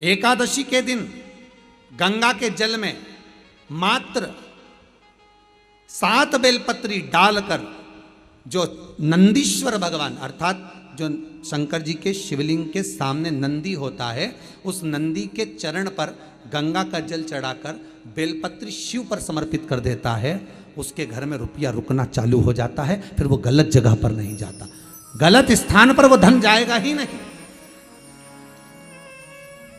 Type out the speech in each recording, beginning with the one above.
एकादशी के दिन गंगा के जल में मात्र 7 बेलपत्री डालकर जो नंदीश्वर भगवान अर्थात जो शंकर जी के शिवलिंग के सामने नंदी होता है, उस नंदी के चरण पर गंगा का जल चढ़ाकर बेलपत्री शिव पर समर्पित कर देता है, उसके घर में रुपया रुकना चालू हो जाता है। फिर वो गलत जगह पर नहीं जाता, गलत स्थान पर वो धन जाएगा ही नहीं।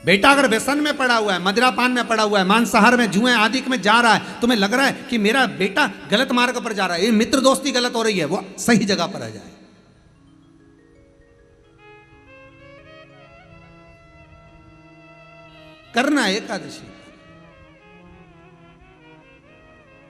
बेटा अगर व्यसन में पड़ा हुआ है, मदिरापान में पड़ा हुआ है, मांसाहार में, जुए आदि में जा रहा है, तुम्हें लग रहा है कि मेरा बेटा गलत मार्ग पर जा रहा है, ये मित्र दोस्ती गलत हो रही है, वो सही जगह पर आ जाए। करना है एकादशी।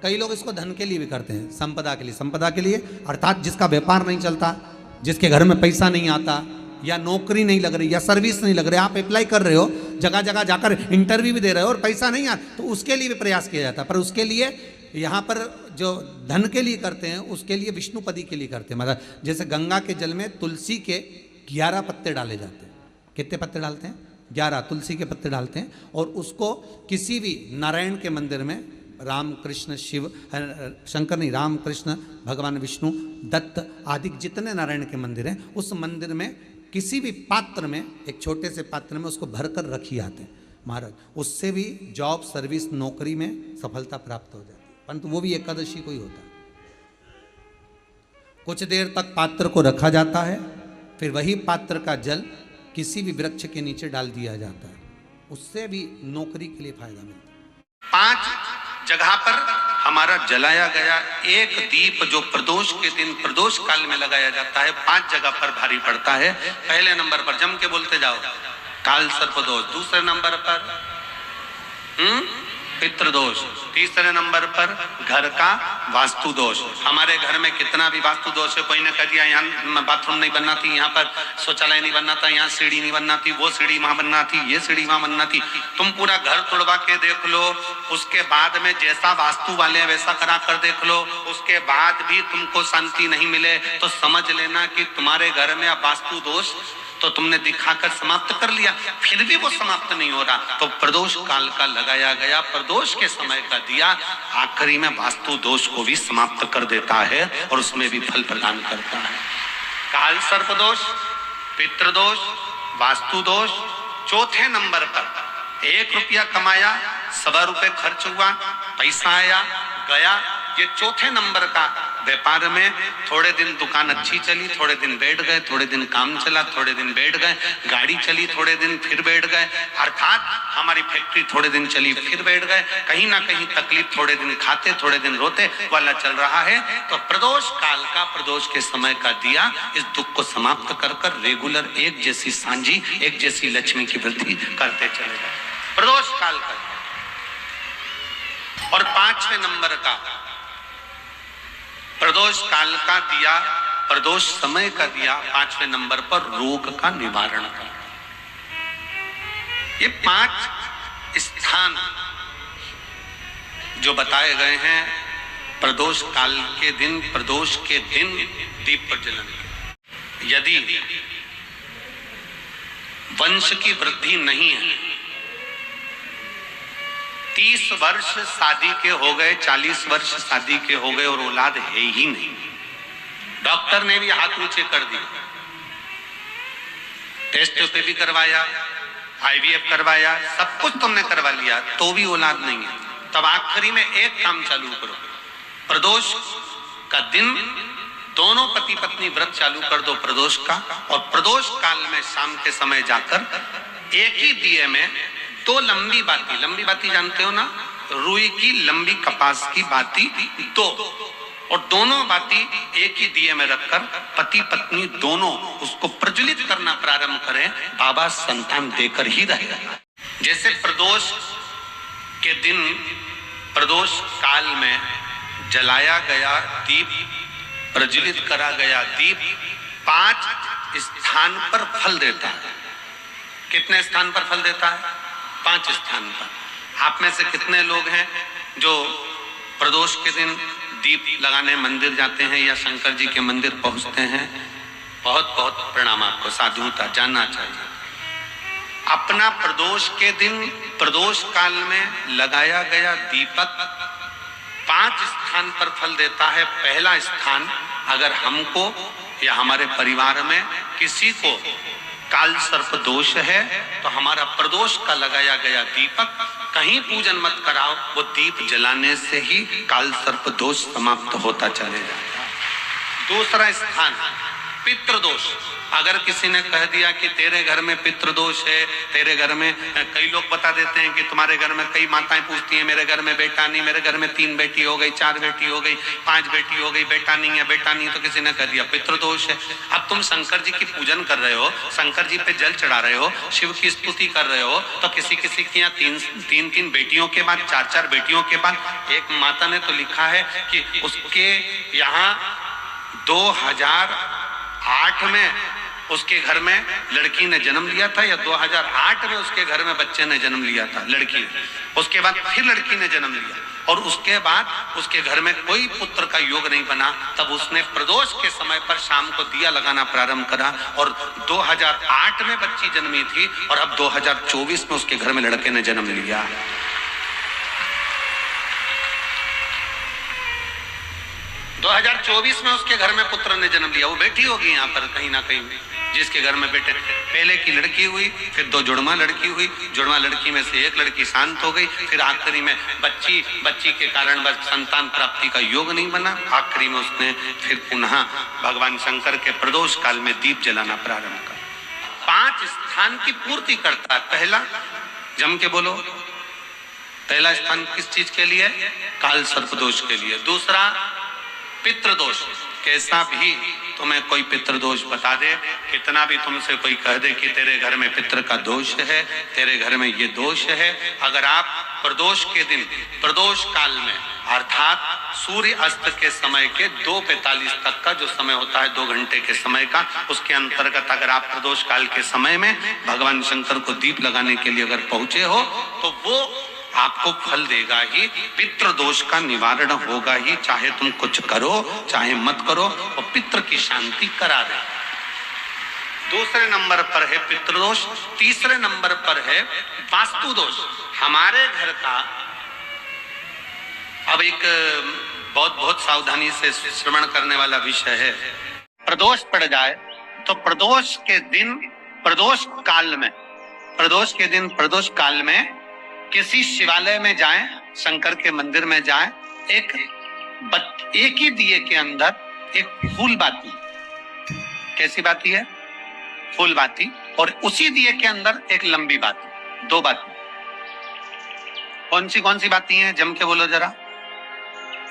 कई लोग इसको धन के लिए भी करते हैं, संपदा के लिए। संपदा के लिए अर्थात जिसका व्यापार नहीं चलता, जिसके घर में पैसा नहीं आता, या नौकरी नहीं लग रही, या सर्विस नहीं लग रही, आप अप्लाई कर रहे हो, जगह जगह जाकर इंटरव्यू भी दे रहे हो और पैसा नहीं आता, तो उसके लिए भी प्रयास किया जाता है। पर उसके लिए यहाँ पर जो धन के लिए करते हैं, उसके लिए विष्णुपदी के लिए करते हैं। मतलब जैसे गंगा के जल में तुलसी के 11 पत्ते डाले जाते हैं। कितने पत्ते डालते हैं? 11 तुलसी के पत्ते डालते हैं, और उसको किसी भी नारायण के मंदिर में, राम कृष्ण शिव शंकर नहीं, राम कृष्ण भगवान विष्णु दत्त आदि जितने नारायण के मंदिर हैं, उस मंदिर में किसी भी पात्र में, एक छोटे से पात्र में उसको भरकर रखी आते हैं महाराज। उससे भी जॉब, सर्विस, नौकरी में सफलता प्राप्त हो जाती है, परंतु वो भी एकादशी को ही होता है। कुछ देर तक पात्र को रखा जाता है, फिर वही पात्र का जल किसी भी वृक्ष के नीचे डाल दिया जाता है, उससे भी नौकरी के लिए फायदा मिलता है। 5 जगह पर हमारा जलाया गया एक दीप जो प्रदोष के दिन प्रदोष काल में लगाया जाता है, 5 जगह पर भारी पड़ता है। पहले नंबर पर जम के बोलते जाओ, काल सर्पदोष। दूसरे नंबर पर पितृदोष। तीसरे नंबर पर घर का वास्तु दोष। हमारे घर में कितना भी वास्तु दोष है, कोई ने कह दिया यहाँ बाथरूम नहीं बनना थी, यहाँ पर शौचालय नहीं बनना था, यहाँ सीढ़ी नहीं बनना थी, वो सीढ़ी वहां बनना थी, ये सीढ़ी वहां बनना थी। तुम पूरा घर तोड़वा के देख लो, उसके बाद में जैसा वास्तु वाले हैं वैसा करा कर देख लो, उसके बाद भी तुमको शांति नहीं मिले तो समझ लेना कि तुम्हारे घर में अब वास्तु दोष तो तुमने दिखाकर समाप्त कर लिया, फिर भी वो समाप्त नहीं हो रहा, तो प्रदोष काल का लगाया गया प्रदोष के समय का दिया आखिरी में वास्तु दोष को भी समाप्त कर देता है और उसमें भी फल प्रदान करता है। काल सर्पदोष, पितृदोष, वास्तु दोष। चौथे नंबर पर 1 रुपया कमाया, 1.25 रुपए खर्च हुआ, पैसा आया गया। ये चौथे नंबर का व्यापार में थोड़े दिन दुकान अच्छी चली, थोड़े दिन बैठ गए, थोड़े दिन काम चला, थोड़े दिन बैठ गए, गाड़ी चली, थोड़े दिन फिर बैठ गए, अर्थात हमारी फैक्ट्री थोड़े दिन चली फिर बैठ गए, कहीं ना कहीं तकलीफ, थोड़े दिन खाते थोड़े दिन रोते वाला चल रहा है। तो प्रदोष काल का प्रदोष के समय का दिया इस दुख को समाप्त कर कर रेगुलर एक जैसी सांझी, एक जैसी लक्ष्मी की वृद्धि करते चले गए। प्रदोष काल का। और 5वें नंबर का प्रदोष काल का दिया, प्रदोष समय का दिया 5वें नंबर पर रोग का निवारण का। ये 5 स्थान जो बताए गए हैं प्रदोष काल के दिन, प्रदोष के दिन दीप प्रज्वलन। यदि वंश की वृद्धि नहीं है, 30 वर्ष शादी के हो गए, 40 वर्ष शादी के हो गए और औलाद है ही नहीं, डॉक्टर ने भी हाथ ऊंचे कर दिए, टेस्ट पे भी करवाया, IVF करवाया, सब कुछ तुमने करवा लिया, तो भी औलाद नहीं है। तब आखिरी में एक काम चालू करो, प्रदोष का दिन दोनों पति पत्नी व्रत चालू कर दो प्रदोष का, और प्रदोष काल में शाम के समय जाकर एक ही दिए में 2 लंबी बाती जानते हो ना, रुई की लंबी कपास की बाती 2, और दोनों बाती एक ही दिए में रखकर पति पत्नी दोनों उसको प्रज्वलित करना प्रारंभ करें, बाबा संतान देकर ही रहेगा। जैसे प्रदोष के दिन प्रदोष काल में जलाया गया दीप, प्रज्वलित करा गया दीप 5 स्थान पर फल देता है। कितने स्थान पर फल देता है? 5 स्थान पर। आप में से कितने लोग हैं जो प्रदोष के दिन दीप लगाने मंदिर जाते हैं या शंकर जी के मंदिर पहुंचते हैं? बहुत बहुत प्रणाम आपको, साधुता जानना चाहिए। अपना प्रदोष के दिन प्रदोष काल में लगाया गया दीपक 5 स्थान पर फल देता है। पहला स्थान, अगर हमको या हमारे परिवार में किसी को काल सर्प दोष है तो हमारा प्रदोष का लगाया गया दीपक कहीं पूजन मत कराओ, वो दीप जलाने से ही काल सर्प दोष समाप्त होता चलेगा। दूसरा स्थान, पितृदोष। अगर किसी ने कह दिया कि तेरे घर में पितृदोष है, तेरे घर में, कई लोग बता देते हैं कि तुम्हारे घर में, कई माताएं पूछती हैं मेरे घर में बेटा नहीं, मेरे घर में 3 बेटी हो गई, 4 बेटी हो गई, 5 बेटी हो गई, बेटा नहीं है, बेटा नहीं, तो किसी ने कह दिया पितृदोष है। अब तुम शंकर जी की पूजन कर रहे हो, शंकर जी पे जल चढ़ा रहे हो, शिव की स्तुति कर रहे हो, तो किसी किसी की यहाँ 3 बेटियों के बाद, 4 बेटियों के बाद, एक माता ने तो लिखा है कि उसके यहाँ 2008 में उसके घर में लड़की ने जन्म लिया था, या 2008 में उसके घर में बच्चे ने जन्म लिया था, लड़की ने। उसके बाद फिर लड़की ने जन्म लिया और उसके बाद उसके घर में कोई पुत्र का योग नहीं बना। तब उसने प्रदोष के समय पर शाम को दिया लगाना प्रारंभ करा और 2008 में बच्ची जन्मी थी और अब 2024 में उसके घर में लड़के ने जन्म लिया। 2024 में उसके घर में पुत्र ने जन्म लिया, वो बेटी होगी यहाँ पर कहीं ना कहीं, जिसके घर में बेटे। पहले की लड़की हुई, फिर 2 जुड़वा लड़की हुई, जुड़वा लड़की में से एक लड़की शांत हो गई, फिर आखिरी में बच्ची के कारण बस संतान प्राप्ति का योग नहीं बना। आखिरी में उसने फिर पुनः भगवान शंकर के प्रदोष काल में दीप जलाना प्रारंभ कर 5 स्थान की पूर्ति करता है। पहला, जम के बोलो, पहला स्थान किस चीज के लिए? काल सर्पदोष के लिए। दूसरा, पितृदोष। कैसा भी तुम्हें कोई पितृदोष बता दे, कितना भी तुमसे कोई कह दे कि तेरे घर में पितृ का दोष है, तेरे घर में ये दोष है, अगर आप प्रदोष के दिन, प्रदोष काल में, अर्थात सूर्य अस्त के समय के 2:45 तक का जो समय होता है, 2 घंटे के समय का, उसके अंतर्गत अगर आप प्रदोष काल के समय में भगवान शंकर को दीप लगाने के लिए अगर पहुंचे हो तो वो आपको फल देगा ही, पितृ दोष का निवारण होगा ही। चाहे तुम कुछ करो चाहे मत करो, वो पितृ की शांति करा दे। दूसरे नंबर पर है पितृदोष। तीसरे नंबर पर है वास्तु दोष। हमारे घर का, अब एक बहुत सावधानी से श्रवण करने वाला विषय है। प्रदोष पड़ जाए तो प्रदोष के दिन, प्रदोष काल में, प्रदोष के दिन, प्रदोष काल में किसी शिवालय में जाएं, शंकर के मंदिर में जाएं, एक ही दिए के अंदर एक फूल बाती, कैसी बाती है? फूल बाती, और उसी दिए के अंदर एक लंबी बाती, 2 बाती। कौन सी बाती हैं? जम के बोलो जरा।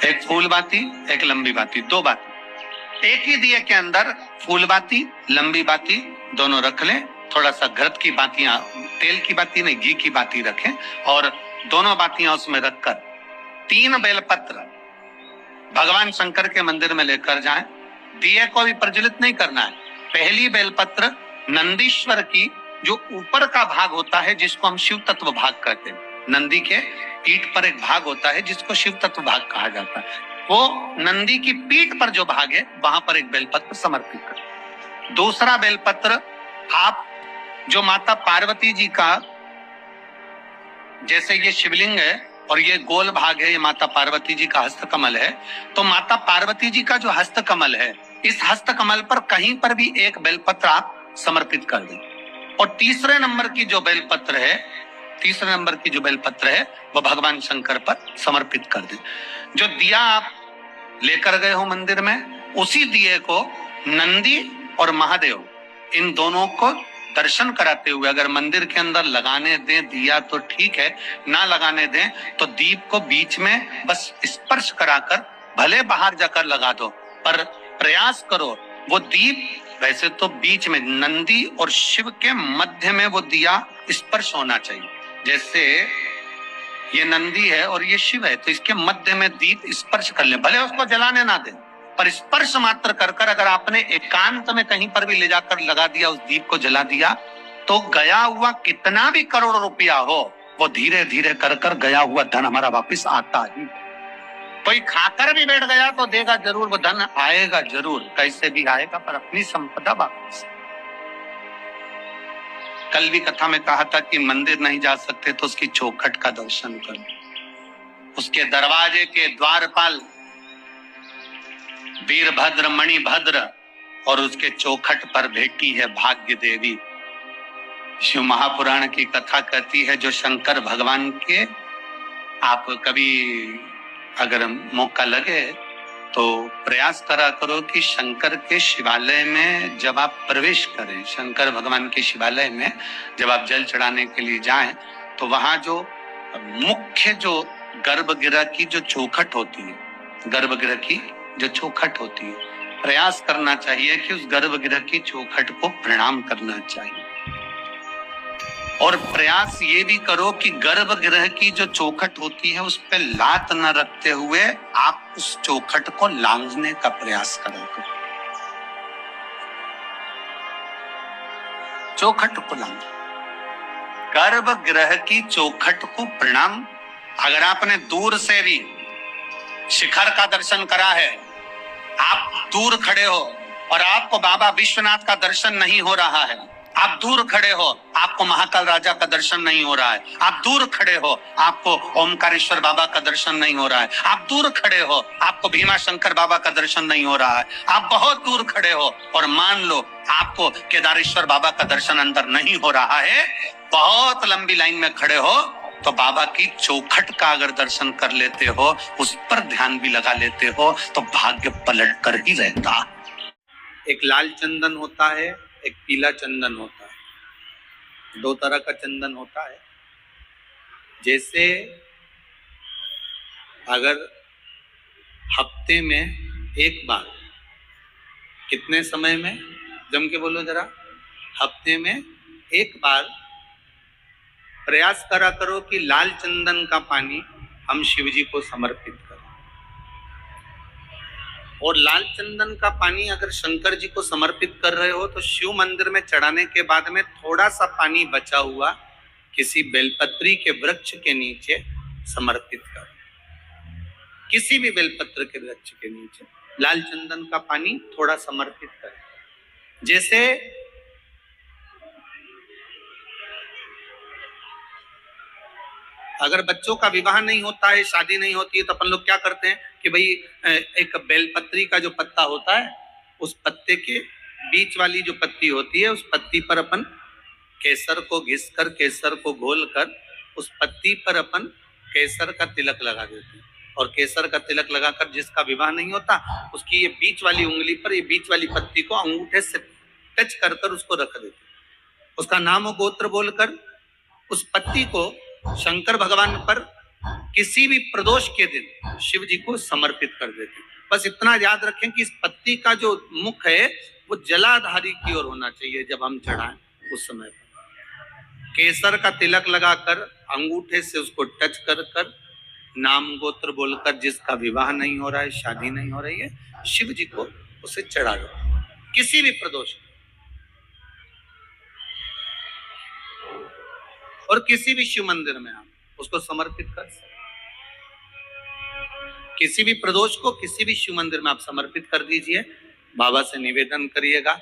एक फूल बाती, एक लंबी बाती, 2 बाती। एक ही दिए के अंदर फूल बाती, लंबी बाती दोनों रख लें। थोड़ा सा घृत की बातियां, तेल की बाती नहीं, घी की बाती रखें और दोनों बातियां उसमें रखकर 3 बेलपत्र भगवान शंकर के मंदिर में लेकर जाएं। दिए को भी प्रज्वलित नहीं करना है। पहली बेलपत्र नंदीश्वर की, जो ऊपर का भाग होता है जिसको हम शिव तत्व भाग कहते हैं, नंदी के पीठ पर एक भाग होता है जिसको शिव तत्व भाग कहा जाता है, वो नंदी की पीठ पर जो भाग है वहां पर एक बेलपत्र समर्पित करें। दूसरा बेलपत्र आप जो माता पार्वती जी का, जैसे ये शिवलिंग है और ये गोल भाग है, ये माता पार्वती जी का हस्तकमल है, तो माता पार्वती जी का जो हस्तकमल है, इस हस्तकमल पर कहीं पर भी एक बेलपत्र आप समर्पित कर दें। और तीसरे नंबर की जो बेलपत्र है वो भगवान शंकर पर समर्पित कर दें। जो दिया आप लेकर गए हो मंदिर में, उसी दिए को नंदी और महादेव, इन दोनों को दर्शन कराते हुए अगर मंदिर के अंदर लगाने दें दिया तो ठीक है, ना लगाने दें तो दीप को बीच में बस स्पर्श कराकर, भले बाहर जाकर लगा दो, पर प्रयास करो वो दीप, वैसे तो बीच में नंदी और शिव के मध्य में वो दिया स्पर्श होना चाहिए। जैसे ये नंदी है और ये शिव है, तो इसके मध्य में दीप स्पर्श कर ले, भले उसको जलाने ना दें, पर स्पर्श मात्र कर अगर आपने एकांत में कहीं पर भी ले जाकर लगा दिया, उस दीप को जला दिया, तो गया हुआ कितना भी करोड़ रुपया हो, वो धीरे धीरे कर गया हुआ धन हमारा वापस आता ही। कोई खाकर भी बैठ गया तो देगा जरूर, वो धन आएगा जरूर, कैसे भी आएगा, पर अपनी संपदा वापस। कल भी कथा में कहा था कि मंदिर नहीं जा सकते तो उसकी चौखट का दर्शन करो। उसके दरवाजे के द्वारपाल वीरभद्र मणिभद्र और उसके चौखट पर बैठी है भाग्य देवी। शिव महापुराण की कथा कहती है जो शंकर भगवान के, आप कभी अगर मौका लगे तो प्रयास करा करो कि शंकर के शिवालय में जब आप प्रवेश करें, शंकर भगवान के शिवालय में जब आप जल चढ़ाने के लिए जाएं तो वहां जो मुख्य जो गर्भगृह की जो चौखट होती है, गर्भगृह की जो चौखट होती है, प्रयास करना चाहिए कि उस गर्भगृह की चौखट को प्रणाम करना चाहिए। और प्रयास ये भी करो कि गर्भगृह की जो चौखट होती है उस पर लात न रखते हुए आप उस चौखट को लांघने का प्रयास करो। चौखट को लांघ, गर्भगृह की चौखट को प्रणाम। अगर आपने दूर से भी शिखर का दर्शन करा है, आप दूर खड़े हो और आपको बाबा विश्वनाथ का दर्शन नहीं हो रहा है, आप दूर खड़े हो आपको महाकाल राजा का दर्शन नहीं हो रहा है, आप दूर खड़े हो आपको ओमकारेश्वर बाबा का दर्शन नहीं हो रहा है, आप दूर खड़े हो आपको भीमा शंकर बाबा का दर्शन नहीं हो रहा है, आप बहुत दूर खड़े हो और मान लो आपको केदारेश्वर बाबा का दर्शन अंदर नहीं हो रहा है, बहुत लंबी लाइन में खड़े हो, तो बाबा की चौखट का अगर दर्शन कर लेते हो, उस पर ध्यान भी लगा लेते हो, तो भाग्य पलट कर ही रहता। एक लाल चंदन होता है, एक पीला चंदन होता है, दो तरह का चंदन होता है। जैसे अगर हफ्ते में एक बार, कितने समय में, जम के बोलो जरा, हफ्ते में एक बार प्रयास करा करो कि लाल चंदन का पानी हम शिव जी को समर्पित करें। और लाल चंदन का पानी अगर शंकर जी को समर्पित कर रहे हो तो शिव मंदिर में चढ़ाने के बाद में थोड़ा सा पानी बचा हुआ किसी बेलपत्री के वृक्ष के नीचे समर्पित करो। किसी भी बेलपत्र के वृक्ष के नीचे लाल चंदन का पानी थोड़ा समर्पित करें। जैसे अगर बच्चों का विवाह नहीं होता है, शादी नहीं होती है, तो अपन लोग क्या करते हैं कि भाई एक बेलपत्री का जो पत्ता होता है, उस पत्ते के बीच वाली जो पत्ती होती है, उस पत्ती पर अपन केसर को घिस कर, केसर को घोल कर उस पत्ती पर अपन केसर का तिलक लगा देते हैं। और केसर का तिलक लगाकर जिसका विवाह नहीं होता, उसकी ये बीच वाली उंगली पर, ये बीच वाली पत्ती को अंगूठे से टच कर कर उसको रख देते हैं। उसका नाम और गोत्र बोलकर उस पत्ती को शंकर भगवान पर किसी भी प्रदोष के दिन शिव जी को समर्पित कर देते हैं। बस इतना याद रखें कि इस पत्ती का जो मुख है वो जलाधारी की ओर होना चाहिए। जब हम चढ़ाएं उस समय केसर का तिलक लगाकर अंगूठे से उसको टच कर कर नाम गोत्र बोलकर, जिसका विवाह नहीं हो रहा है, शादी नहीं हो रही है, शिव जी को उसे चढ़ा दो किसी भी प्रदोष। और किसी भी शिव मंदिर में आप उसको समर्पित कर सकते, किसी भी प्रदोष को किसी भी शिव मंदिर में आप समर्पित कर दीजिए। बाबा से निवेदन करिएगा,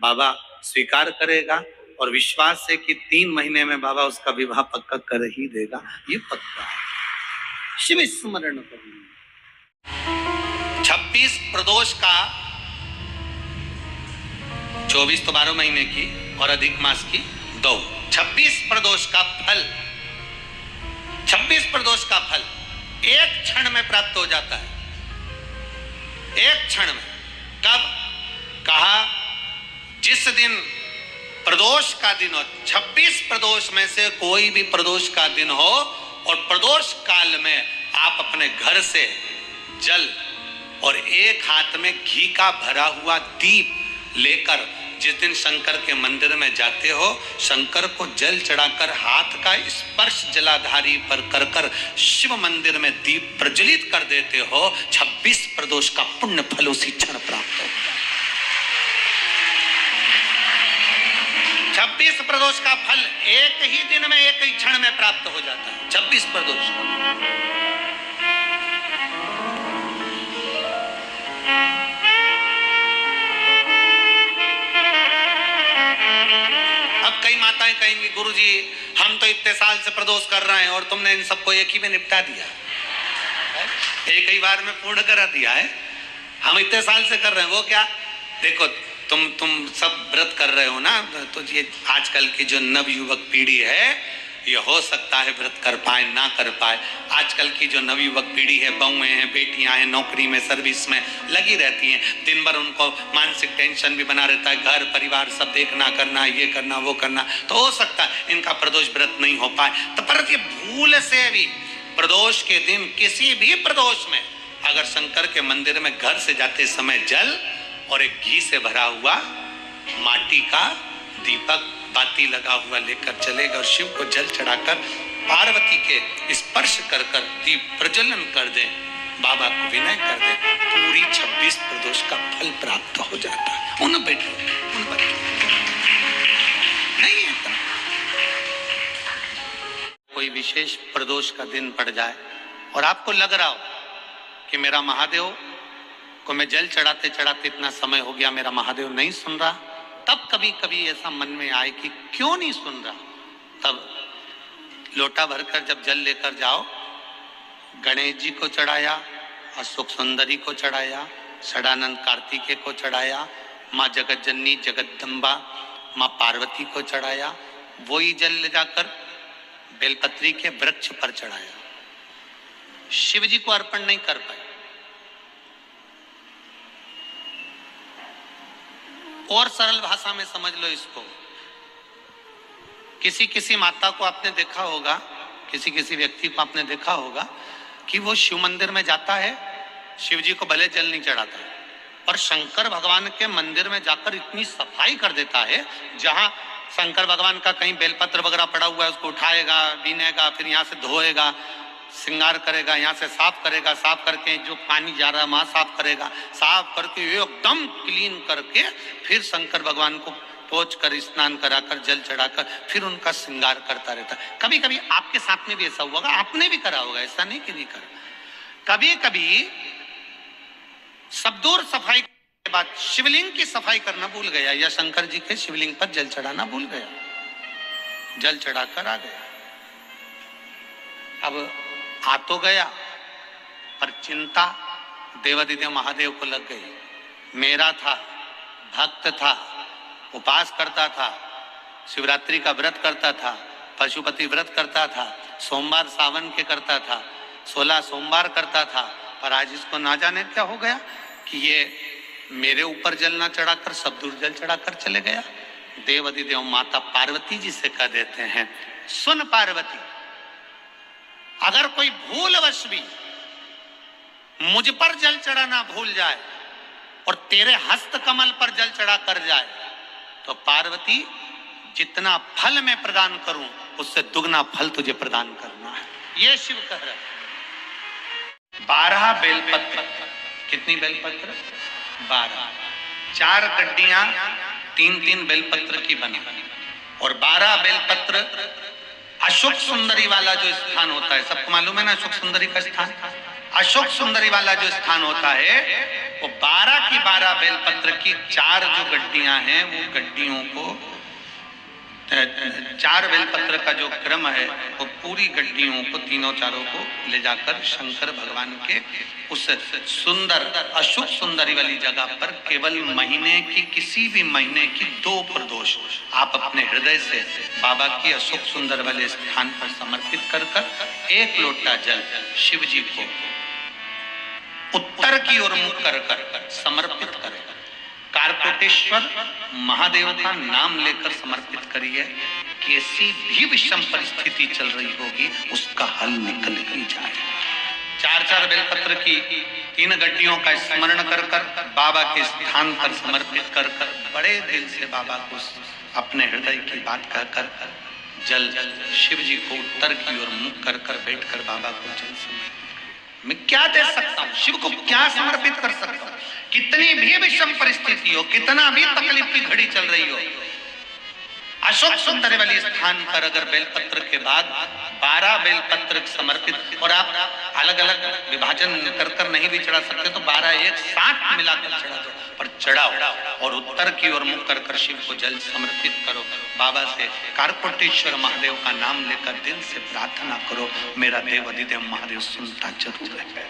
बाबा स्वीकार करेगा और विश्वास है कि 3 महीने में बाबा उसका विवाह पक्का कर ही देगा। ये पक्का है। शिव स्मरण करिए। 26 प्रदोष का, 24 तो 12 महीने की और अधिक मास की 2, 26 प्रदोष का फल, 26 प्रदोष का फल एक क्षण में प्राप्त हो जाता है। एक क्षण में। कब? कहा जिस दिन प्रदोष का दिन हो, 26 प्रदोष में से कोई भी प्रदोष का दिन हो और प्रदोष काल में आप अपने घर से जल और एक हाथ में घी का भरा हुआ दीप लेकर जिस दिन शंकर के मंदिर में जाते हो, शंकर को जल चढ़ाकर हाथ का स्पर्श जलाधारी पर कर कर शिव मंदिर में दीप प्रज्वलित कर देते हो, 26 प्रदोष का पुण्य फल उसी क्षण प्राप्त होता है। 26 प्रदोष का फल एक ही दिन में, एक ही क्षण में प्राप्त हो जाता है। 26 प्रदोष का। अब कई माताएं कहेंगी गुरुजी हम तो इतने साल से प्रदोष कर रहे हैं और तुमने इन सबको एक ही में निपटा दिया, एक ही बार में पूर्ण करा दिया है, हम इतने साल से कर रहे हैं। वो क्या, देखो तुम सब व्रत कर रहे हो ना, तो ये आजकल की जो नवयुवक पीढ़ी है ये हो सकता है व्रत कर पाए ना कर पाए। आजकल की जो नवयुवक पीढ़ी है, बहुएं हैं, बेटियां हैं, नौकरी में सर्विस में लगी रहती हैं, दिन भर उनको मानसिक टेंशन भी बना रहता है, घर परिवार सब देखना करना, ये करना वो करना, तो हो सकता है इनका प्रदोष व्रत नहीं हो पाए। तो पर ये भूल से भी प्रदोष के दिन किसी भी प्रदोष में अगर शंकर के मंदिर में घर से जाते समय जल और एक घी से भरा हुआ माटी का दीपक बाती लगा हुआ लेकर चलेगा और शिव को जल चढ़ाकर पार्वती के स्पर्श कर कर दीप प्रज्वलन कर दे, बाबा को विनय कर दे, पूरी 26 प्रदोष का फल प्राप्त हो जाता है। उन बेटों नहीं है तो। कोई विशेष प्रदोष का दिन पड़ जाए और आपको लग रहा हो कि मेरा महादेव को मैं जल चढ़ाते चढ़ाते इतना समय हो गया, मेरा महादेव नहीं सुन रहा, तब कभी कभी ऐसा मन में आए कि क्यों नहीं सुन रहा, तब लोटा भरकर जब जल लेकर जाओ, गणेश जी को चढ़ाया, अशोक सुंदरी को चढ़ाया, षडानंद कार्तिकेय को चढ़ाया, माँ जगत जननी जगदम्बा माँ पार्वती को चढ़ाया, वही जल ले जाकर बेलपत्री के वृक्ष पर चढ़ाया, शिव जी को अर्पण नहीं कर पाए। और सरल भाषा में समझ लो इसको, किसी किसी माता को आपने देखा होगा, किसी किसी व्यक्ति को आपने देखा होगा कि वो शिव मंदिर में जाता है, शिव जी को भले जल नहीं चढ़ाता, पर शंकर भगवान के मंदिर में जाकर इतनी सफाई कर देता है, जहां शंकर भगवान का कहीं बेलपत्र वगैरह पड़ा हुआ है उसको उठाएगा, बीनेगा, फिर यहाँ से धोएगा, श्रृंगार करेगा, यहाँ से साफ करेगा, साफ करके जो पानी जा रहा है वहां साफ करेगा, साफ करके एकदम क्लीन करके फिर शंकर भगवान को पोंछ कर स्नान कराकर जल चढ़ाकर फिर उनका श्रृंगार करता रहता है। कभी कभी आपके साथ में भी ऐसा हुआ होगा, आपने भी करा होगा, ऐसा नहीं कि नहीं करा। कभी कभी सब दूर सफाई के बाद शिवलिंग की सफाई करना भूल गया या शंकर जी के शिवलिंग पर जल चढ़ाना भूल गया, जल चढ़ाकर आ गया। अब आ तो गया पर चिंता देवादिदेव महादेव को लग गई। मेरा था, भक्त था, उपास करता था, शिवरात्रि का व्रत करता था, पशुपति व्रत करता था, सोमवार सावन के करता था, 16 सोमवार करता था, पर आज इसको ना जाने क्या हो गया कि ये मेरे ऊपर जल ना चढ़ाकर सब दूर जल चढ़ाकर चले गया। देवादिदेव माता पार्वती जी से कह देते हैं, सुन पार्वती, अगर कोई भूलवश भी मुझ पर जल चढ़ाना भूल जाए और तेरे हस्त कमल पर जल चढ़ा कर जाए तो पार्वती जितना फल मैं प्रदान करूं उससे दुगना फल तुझे प्रदान करना है। ये शिव कह रहे हैं। 12 बेलपत्र, कितनी बेलपत्र? 12, 4 गड्डियां 3-3 बेलपत्र की बनी और 12 बेलपत्र। अशोक सुंदरी वाला जो स्थान होता है, सबको मालूम है ना अशोक सुंदरी का स्थान? अशोक सुंदरी वाला जो स्थान होता है वो 12 की 12 बेलपत्र की 4 जो गड्डियां हैं वो गड्डियों को 4 बेलपत्र का जो क्रम है वो पूरी गड्डियों को तीनों चारों को ले जाकर शंकर भगवान के उस सुंदर अशोक सुंदरी वाली जगह पर केवल महीने की किसी भी महीने की 2 प्रदोष आप अपने हृदय से बाबा की अशोक सुंदर वाले स्थान पर समर्पित कर कर 1 लोटा जल शिव जी को उत्तर की ओर मुख कर कर समर्पित करें। कार्कोटेश्वर महादेव का नाम लेकर समर्पित करिए। कैसी भी विषम परिस्थिति चल रही होगी उसका हल निकल ही जाए। 4-4 बेलपत्र की 3 गड्डियों का स्मरण कर कर बाबा के स्थान पर समर्पित कर कर बड़े दिल से बाबा को अपने हृदय की बात कहकर जल शिव जी को उत्तर की ओर मुख कर कर बैठ कर बाबा को जल समर्पित। मैं क्या दे सकता हूँ शिव को, क्या समर्पित कर सकता हूँ? कितनी भी विषम परिस्थिति हो, कितना भी तकलीफ की घड़ी चल रही हो, अशोक सुंदर वाली स्थान पर अगर बेलपत्र के बाद 12 बेलपत्र समर्पित, और आप अलग अलग विभाजन कर नहीं भी चढ़ा सकते तो 12 एक साथ मिलाकर चढ़ा दो, पर चढ़ाओ और उत्तर की ओर मुख कर शिव को जल समर्पित करो। बाबा से कारकोटेश्वर महादेव का नाम लेकर दिल से प्रार्थना करो, मेरा देव अधिदेव महादेव सुनता जरूर है।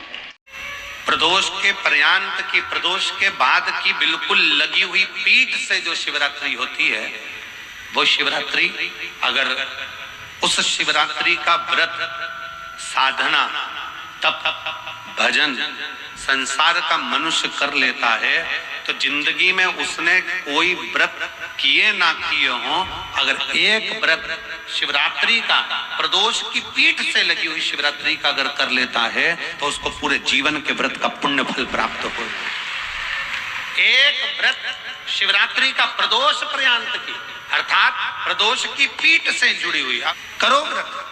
प्रदोष के पर्यांत की, प्रदोष के बाद की बिल्कुल लगी हुई पीठ से जो शिवरात्रि होती है, वो शिवरात्रि अगर उस शिवरात्रि का व्रत, साधना, तप, भजन, संसार का मनुष्य कर लेता है तो जिंदगी में उसने कोई व्रत किए ना किए हो, अगर एक व्रत शिवरात्रि का, प्रदोष की पीठ से लगी हुई शिवरात्रि का अगर कर लेता है तो उसको पूरे जीवन के व्रत का पुण्य फल प्राप्त हो। एक व्रत शिवरात्रि का प्रदोष पर्यंत की, अर्थात प्रदोष की पीठ से जुड़ी हुई, आप करो व्रत।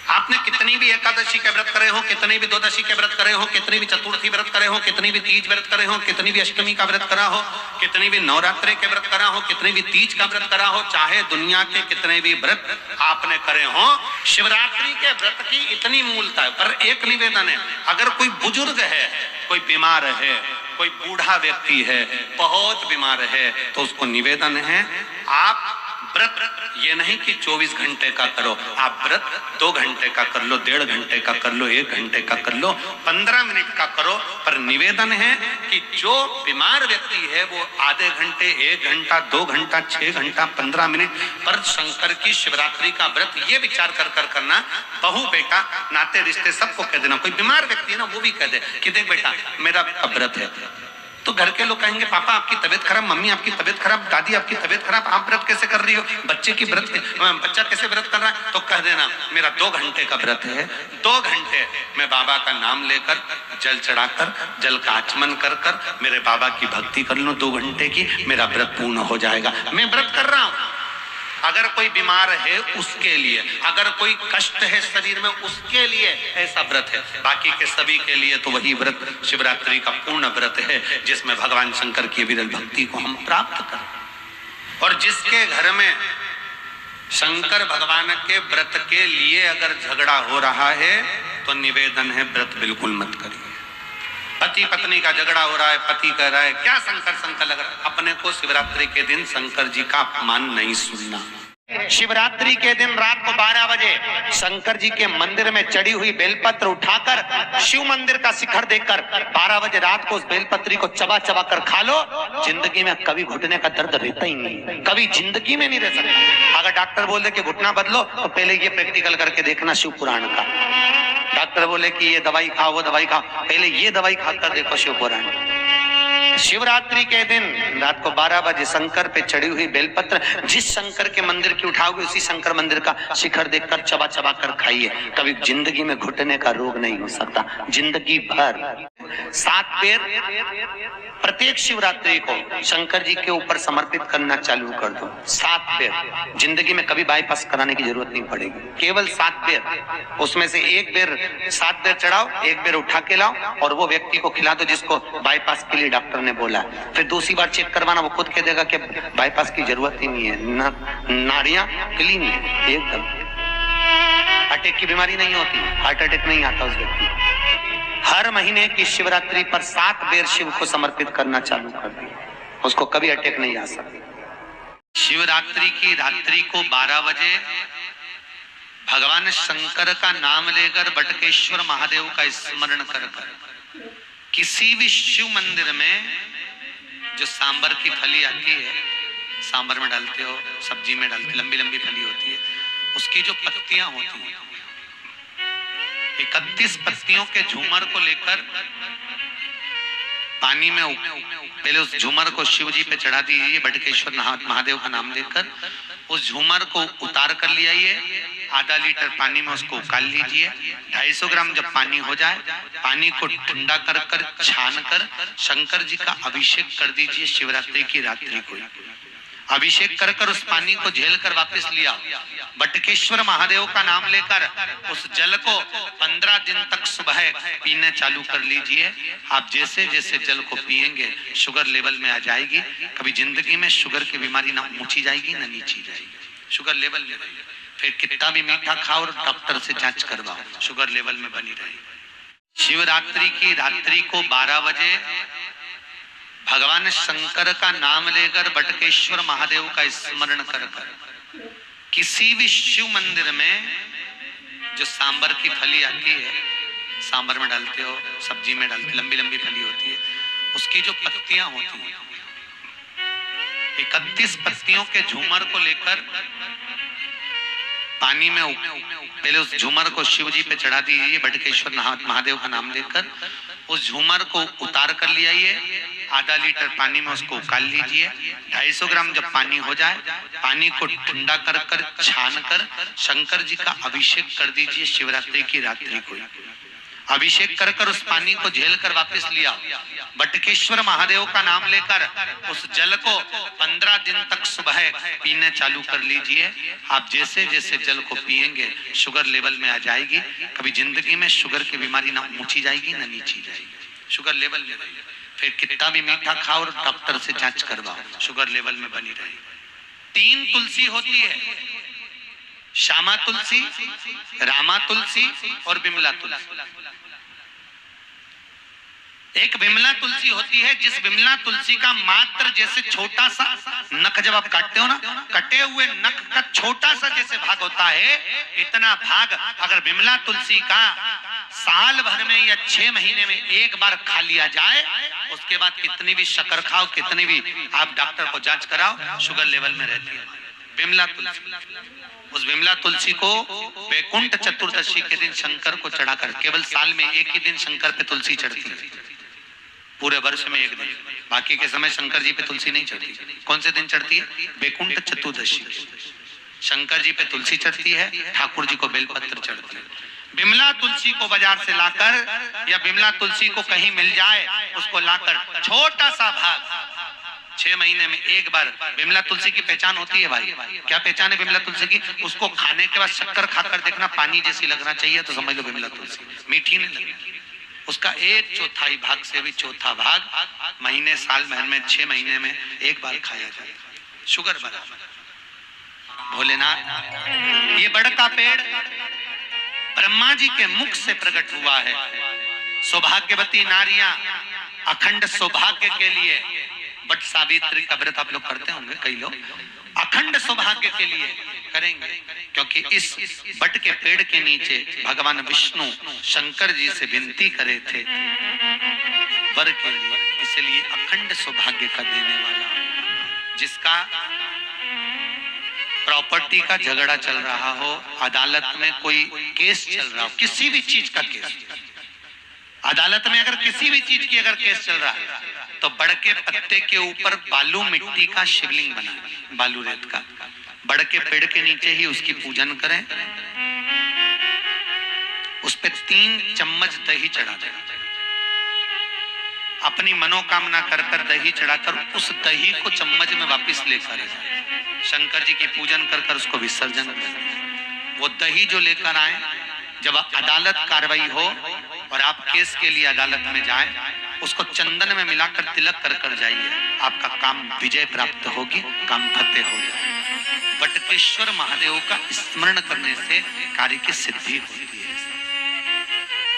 आपने कितनी भी एकादशी के व्रत करे हो, कितनी भी द्वादशी के व्रत करे हो, कितनी भी चतुर्थी व्रत करे हो, कितनी भी तीज व्रत करे हो, कितनी भी अष्टमी का व्रत करा हो, कितनी भी नवरात्रि के व्रत करा हो, कितनी भी तीज का व्रत करा हो, चाहे दुनिया के कितने भी व्रत आपने करे हो, शिवरात्रि के व्रत की इतनी मूलता है। पर एक निवेदन है, अगर कोई बुजुर्ग है, कोई बीमार है, कोई बूढ़ा व्यक्ति है, बहुत बीमार है, तो उसको निवेदन है आप व्रत ये नहीं कि 24 घंटे का करो, आप व्रत 2 घंटे का कर लो, 1.5 घंटे का कर लो, 1 घंटे का कर लो, 15 मिनट का करो, पर निवेदन है कि जो बीमार व्यक्ति है वो आधे घंटे, 1 घंटा, 2 घंटा, 6 घंटा, 15 मिनट पर शंकर की शिवरात्रि का व्रत ये विचार कर करना, बहू बेटा नाते रिश्ते सबको कह देना। कोई बीमार व्यक्ति है ना, वो भी कह दे कि देख बेटा मेरा व्रत है, तो घर के लोग कहेंगे पापा आपकी तबीयत खराब, मम्मी आपकी तबीयत खराब, दादी आपकी तबीयत खराब, आप व्रत कैसे कर रही हो, बच्चे की व्रत, बच्चा कैसे व्रत कर रहा है, तो कह देना मेरा 2 घंटे का व्रत है, 2 घंटे मैं बाबा का नाम लेकर जल चढ़ाकर, जल का आचमन कर कर मेरे बाबा की भक्ति कर लूं 2 घंटे की, मेरा व्रत पूर्ण हो जाएगा। मैं व्रत कर रहा हूं। अगर कोई बीमार है उसके लिए, अगर कोई कष्ट है शरीर में उसके लिए ऐसा व्रत है, बाकी के सभी के लिए तो वही व्रत शिवरात्रि का पूर्ण व्रत है जिसमें भगवान शंकर की विरल भक्ति को हम प्राप्त करें। और जिसके घर में शंकर भगवान के व्रत के लिए अगर झगड़ा हो रहा है तो निवेदन है व्रत बिल्कुल मत करिए। पति पत्नी का झगड़ा हो रहा है, पति कह रहा है क्या शंकर शंकर लग रहा है, अपने को शिवरात्रि के दिन शंकर जी का अपमान नहीं सुनना। शिवरात्रि के दिन रात को 12 बजे शंकर जी के मंदिर में चढ़ी हुई बेलपत्र उठाकर शिव मंदिर का शिखर देखकर 12 बजे रात को उस बेलपत्री को चबा चबा कर खा लो। जिंदगी में कभी घुटने का दर्द रहता ही नहीं, कभी जिंदगी में नहीं रह सकता। अगर डॉक्टर बोल दे कि घुटना बदलो तो पहले ये प्रैक्टिकल करके देखना शिव पुराण का। डॉक्टर बोले कि ये दवाई खाओ, वो दवाई खाओ, पहले ये दवाई खाकर देखो शिव पुराण। शिवरात्रि के दिन रात को 12 बजे शंकर पे चढ़ी हुई बेलपत्र जिस शंकर के मंदिर की उठाओगे उसी शंकर मंदिर का शिखर देखकर चबा चबा कर खाइए। कभी जिंदगी में घुटने का रोग नहीं हो सकता। जिंदगी भर 7 बेर प्रत्येक शिवरात्रि को शंकर जी के ऊपर समर्पित करना चालू कर दो। 7 बेर, जिंदगी में कभी बाईपास कराने की जरूरत नहीं पड़ेगी। केवल 7 बेर, उसमें से 1 बेर 7 बेर चढ़ाओ, 1 बेर उठा के लाओ और वो व्यक्ति को खिला दो जिसको बाईपास के लिए डॉक्टर ने बोला। फिर दूसरी बार चेक करवाना, वो खुद कह देगा कि बाईपास की जरूरत ही नहीं है, नाड़ियां क्लीन है एकदम, अटैक की बीमारी नहीं होती, हार्ट अटैक नहीं आता उस व्यक्ति। हर महीने की शिवरात्रि पर 7 बेर शिव को समर्पित करना चालू कर दिया, उसको कभी अटैक नहीं आ सकती। शिवरात्रि की रात्रि को 12 बजे भगवान शंकर का नाम लेकर बटकेश्वर महादेव का स्मरण कर किसी भी शिव मंदिर में जो सांबर की फली आती है, सांबर में डालते हो, सब्जी में डालते, लंबी लंबी फली होती है, उसकी जो पत्तियां होती हैं 31 पत्तियों के झूमर को लेकर पानी में पहले उस झूमर को शिव जी पे चढ़ा दीजिए, बटकेश्वर महादेव का नाम लेकर उस झूमर को उतार कर ले आइए, आधा लीटर पानी में उसको उकाल लीजिए। 250 ग्राम जब पानी हो जाए, पानी को ठंडा कर छान कर शंकर जी का अभिषेक कर दीजिए शिवरात्रि की रात्रि को। अभिषेक कर कर उस पानी को झेल कर वापस लिया। बटकेश्वर महादेव का नाम लेकर उस जल को 15 दिन तक सुबह पीने चालू कर लीजिए। आप जैसे जैसे जल को पिएंगे शुगर लेवल में आ जाएगी। कभी जिंदगी में शुगर की बीमारी ना ऊंची जाएगी ना नीची जाएगी, शुगर लेवल में रहेगी। फिर कितना भी मीठा खाओ और डॉक्टर से जांच करवाओ, शुगर लेवल में बनी रहेगी। शिवरात्रि की रात्रि को 12 बजे भगवान शंकर का नाम लेकर बटकेश्वर महादेव का स्मरण कर कर किसी भी शिव मंदिर में जो सांबर की फली आती है, सांबर में डालते हो, सब्जी में डालते, लंबी लंबी फली होती है, उसकी जो पत्तियां होती हैं 31 पत्तियों के झूमर को लेकर पानी में पहले उस झूमर को शिव जी पे चढ़ा दीजिए। बटकेश्वर महादेव का नाम लेकर उस झूमर को उतार कर ले आइए। आधा लीटर पानी में उसको उकाल लीजिए। 250 ग्राम जब पानी हो जाए, पानी को ठंडा कर कर छान कर शंकर जी का अभिषेक कर दीजिए। शिवरात्रि की रात्रि को अभिषेक कर कर उस पानी को झेल कर वापस लिया। बटकेश्वर महादेव का नाम लेकर उस जल को 15 दिन तक सुबह पीने चालू कर लीजिए। आप जैसे जैसे जल को पिएंगे शुगर लेवल में आ जाएगी। कभी जिंदगी में शुगर की बीमारी ना ऊंची जाएगी ना नीची जाएगी, शुगर लेवल में रहेगी। फिर कितना भी मीठा खाओ और डॉक्टर से जांच करवाओ, शुगर लेवल में बनी रहेगी। 3 तुलसी होती है, श्यामा तुलसी, रामा तुलसी और बिमला तुलसी। एक बिमला तुलसी होती है, जिस बिमला तुलसी का मात्र जैसे छोटा सा नख जब आप काटते हो ना, कटे हुए नख का छोटा सा जैसे भाग होता है, इतना भाग अगर बिमला तुलसी का साल भर में या 6 महीने में एक बार खा लिया जाए, उसके बाद कितनी भी शक्कर खाओ, कितनी भी आप डॉक्टर को जांच कराओ, शुगर लेवल में रहती है बिमला तुलसी। उस बिमला तुलसी को वैकुंठ चतुर्दशी के दिन शंकर को चढ़ाकर, केवल साल में एक ही दिन शंकर पे तुलसी चढ़ती है, पूरे वर्ष में एक दिन, बाकी के समय शंकर जी पे तुलसी नहीं चढ़ती। कौन से दिन चढ़ती है? वैकुंठ चतुर्दशी। शंकर जी पे तुलसी चढ़ती है, ठाकुर जी को बेलपत्र चढ़ती है। बिमला तुलसी को बाजार से लाकर या बिमला तुलसी को कहीं मिल जाए, उसको लाकर छोटा सा भाग 6 महीने में एक बार। बिमला तुलसी की पहचान होती है भाई, क्या पहचान है बिमला तुलसी की? उसको खाने के बाद शक्कर खाकर देखना, पानी जैसी लगना चाहिए तो समझ लो बिमला तुलसी, मीठी नहीं लगेगी। उसका 1/4 भाग से भी चौथा भाग महीने साल भर में 6 महीने में एक बार खाया जाए, शुगर बराबर। भोलेनाथ, ये बड़का पेड़ ब्रह्मा जी के मुख से प्रकट हुआ है। सौभाग्यवती नारियां अखंड सौभाग्य के लिए बट सावित्री का व्रत आप लोग करते होंगे, कई लोग अखंड सौभाग्य के लिए करेंगे, क्योंकि इस बट के पेड़ के नीचे भगवान विष्णु शंकर जी से विनती करे थे वर के लिए। इसलिए अखंड सौभाग्य का देने वाला, जिसका प्रॉपर्टी का झगड़ा चल रहा हो, अदालत में कोई केस चल रहा हो, किसी भी चीज का केस, अदालत में अगर किसी भी चीज की अगर केस चल रहा है, तो बड़के पत्ते के ऊपर बालू मिट्टी का शिवलिंग बना, बालू रेत का, बड़के पेड़ के नीचे ही उसकी पूजन करें, उस पे 3 चम्मच दही चढ़ा दें, अपनी मनोकामना कर कर दही चढ़ाकर उस दही को चम्मच में वापस लेकर जाए, शंकर जी की पूजन कर कर उसको विसर्जन करें। वो दही जो लेकर आए, जब अदालत कार्रवाई हो और आप केस के लिए अदालत में जाएं, उसको चंदन में मिलाकर तिलक कर कर जाइए, आपका काम विजय प्राप्त होगी, काम फतेह हो जाएगा। बटकेश्वर महादेव का स्मरण करने से कार्य की सिद्धि होती है।